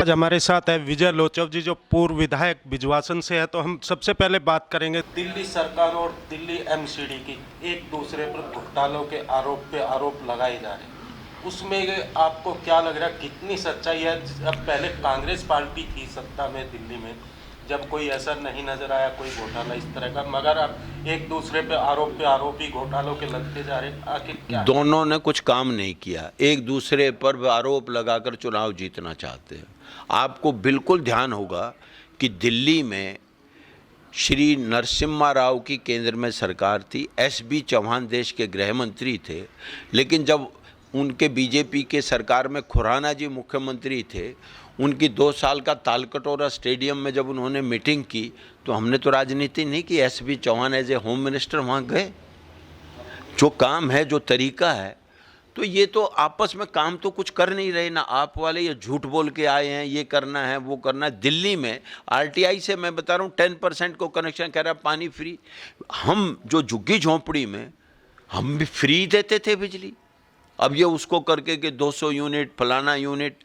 आज हमारे साथ है विजय लोचव जी, जो पूर्व विधायक बिजवासन से है। तो हम सबसे पहले बात करेंगे दिल्ली सरकार और दिल्ली एमसीडी की एक दूसरे पर घोटालों के आरोप पे आरोप लगाए जा रहे हैं। उसमें आपको क्या लग रहा है, कितनी सच्चाई है? अब पहले कांग्रेस पार्टी थी सत्ता में दिल्ली में, जब कोई ऐसा नहीं नजर आया कोई घोटाला इस तरह का, मगर अब एक दूसरे पे आरोप ही घोटालों के लगते जा रहे हैं। आखिर क्या? दोनों ने कुछ काम नहीं किया, एक दूसरे पर आरोप लगाकर चुनाव जीतना चाहते हैं। आपको बिल्कुल ध्यान होगा कि दिल्ली में श्री नरसिम्हा राव की केंद्र में सरकार थी, एसबी चौहान देश के गृह मंत्री थे, लेकिन जब उनके बीजेपी के सरकार में खुराना जी मुख्यमंत्री थे, उनकी 2 साल का तालकटोरा स्टेडियम में जब उन्होंने मीटिंग की तो हमने तो राजनीति नहीं की, SB Chauhan as a home minister वहाँ गए। जो काम है, जो तरीका है, तो ये तो आपस में काम तो कुछ कर नहीं रहे ना। आप वाले ये झूठ बोल के आए हैं, ये करना है वो करना है। दिल्ली में आरटीआई से मैं बता रहा हूँ 10% को कनेक्शन कह रहा है, पानी फ्री। हम जो झुग्गी झोंपड़ी में हम भी फ्री देते थे बिजली, अब ये उसको करके कि 200 यूनिट फलाना यूनिट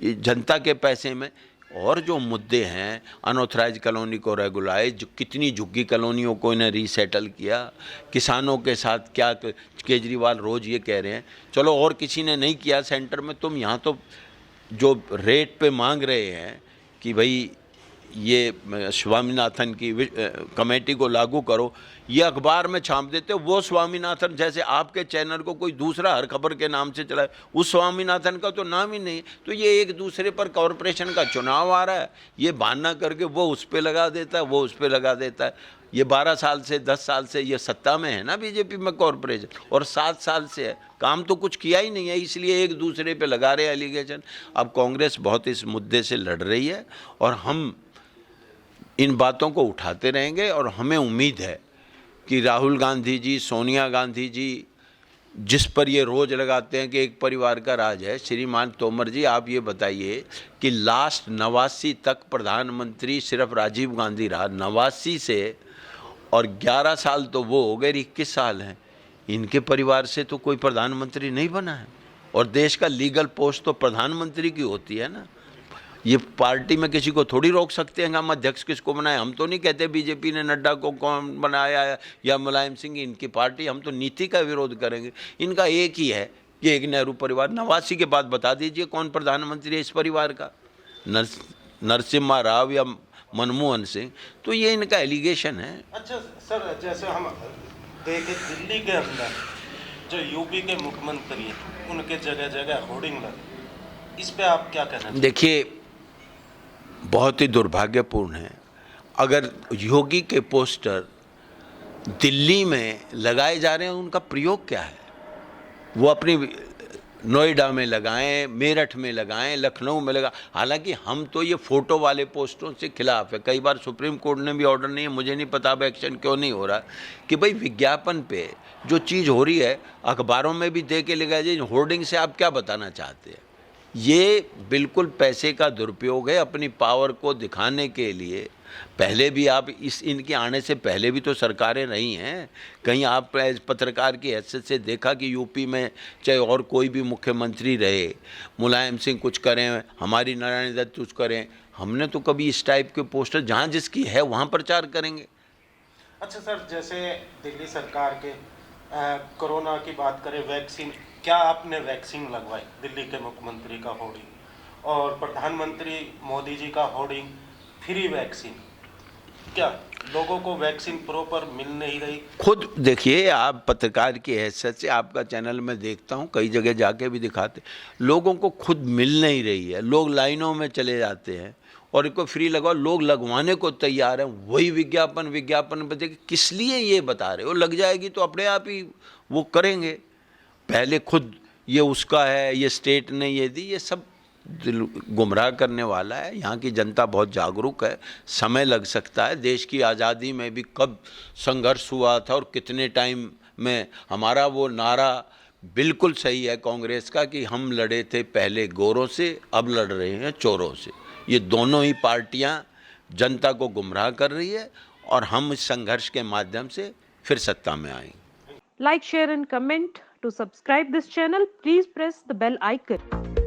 जनता के पैसे में। और जो मुद्दे हैं, अनऑथराइज कॉलोनी को रेगुलाइज, कितनी झुग्गी कॉलोनियों को इन्हें रीसेटल किया, किसानों के साथ क्या केजरीवाल रोज़ ये कह रहे हैं, चलो और किसी ने नहीं किया सेंटर में, तुम यहाँ तो जो रेट पे मांग रहे हैं कि भाई ये स्वामीनाथन की कमेटी को लागू करो, ये अखबार में छाप देते हो। वो स्वामीनाथन जैसे आपके चैनल को कोई दूसरा हर खबर के नाम से चलाए, उस स्वामीनाथन का तो नाम ही नहीं। तो ये एक दूसरे पर कॉरपोरेशन का चुनाव आ रहा है, ये बहाना करके वो उस पर लगा देता है, वो उस पर लगा देता है। ये 12 साल से 10 साल से ये सत्ता में है ना बीजेपी में कॉरपोरेशन, और 7 साल से है, काम तो कुछ किया ही नहीं है, इसलिए एक दूसरे पे लगा रहे एलिगेशन। अब कांग्रेस बहुत इस मुद्दे से लड़ रही है और हम इन बातों को उठाते रहेंगे। और हमें उम्मीद है कि राहुल गांधी जी, सोनिया गांधी जी, जिस पर ये रोज़ लगाते हैं कि एक परिवार का राज है, श्रीमान तोमर जी आप ये बताइए कि लास्ट 89 तक प्रधानमंत्री सिर्फ राजीव गांधी रहा, 89 से, और 11 साल तो वो हो गए, 21 साल हैं, इनके परिवार से तो कोई प्रधानमंत्री नहीं बना है। और देश का लीगल पोस्ट तो प्रधानमंत्री की होती है ना। ये पार्टी में किसी को थोड़ी रोक सकते हैं हम अध्यक्ष किसको बनाए। हम तो नहीं कहते बीजेपी ने नड्डा को कौन बनाया है या मुलायम सिंह, इनकी पार्टी, हम तो नीति का विरोध करेंगे। इनका एक ही है कि एक नेहरू परिवार। 89 के बाद बता दीजिए कौन प्रधानमंत्री है इस परिवार का, नरसिम्हा राव या मनमोहन सिंह। तो ये इनका एलिगेशन है। अच्छा सर, जैसे हम देखें दिल्ली के अंदर जो यूपी के मुख्यमंत्री हैं, उनके जगह जगह होर्डिंग लगे, इस पे आप क्या कहना चाहिए? देखिए, बहुत ही दुर्भाग्यपूर्ण है। अगर योगी के पोस्टर दिल्ली में लगाए जा रहे हैं, उनका प्रयोग क्या है? वो अपनी नोएडा में लगाएं, मेरठ में लगाएं, लखनऊ में लगाएं। हालांकि हम तो ये फ़ोटो वाले पोस्टरों से खिलाफ है। कई बार सुप्रीम कोर्ट ने भी ऑर्डर नहीं है, मुझे नहीं पता अब एक्शन क्यों नहीं हो रहा, कि भाई विज्ञापन पे जो चीज़ हो रही है अखबारों में भी दे के लगाई जाए। होर्डिंग से आप क्या बताना चाहते हैं? ये बिल्कुल पैसे का दुरुपयोग है अपनी पावर को दिखाने के लिए। पहले भी आप इनके आने से पहले भी तो सरकारें रही हैं। कहीं आप पत्रकार की हैसियत से देखा कि यूपी में चाहे और कोई भी मुख्यमंत्री रहे, मुलायम सिंह कुछ करें, हमारी नारायणी दत्त कुछ करें, हमने तो कभी इस टाइप के पोस्टर जहाँ जिसकी है वहाँ प्रचार करेंगे। अच्छा सर, जैसे दिल्ली सरकार के कोरोना की बात करें, वैक्सीन, क्या आपने वैक्सीन लगवाई? दिल्ली के मुख्यमंत्री का होर्डिंग और प्रधानमंत्री मोदी जी का होर्डिंग, फ्री वैक्सीन, क्या लोगों को वैक्सीन प्रॉपर मिल नहीं रही? खुद देखिए, आप पत्रकार की हैसियत से आपका चैनल में देखता हूँ, कई जगह जाके भी दिखाते, लोगों को खुद मिल नहीं रही है। लोग लाइनों में चले जाते हैं और इनको फ्री लगाओ, लोग लगवाने को तैयार हैं। वही विज्ञापन पे देखिए, किस लिए ये बता रहे हो? लग जाएगी तो अपने आप ही वो करेंगे। पहले खुद ये उसका है, ये स्टेट ने ये दी, ये सब गुमराह करने वाला है। यहाँ की जनता बहुत जागरूक है, समय लग सकता है। देश की आज़ादी में भी कब संघर्ष हुआ था और कितने टाइम में, हमारा वो नारा बिल्कुल सही है कांग्रेस का कि हम लड़े थे पहले गोरों से, अब लड़ रहे हैं चोरों से। ये दोनों ही पार्टियां जनता को गुमराह कर रही है और हम इस संघर्ष के माध्यम से फिर सत्ता में आएंगे। Like, share and comment. To subscribe this channel, please press the bell icon.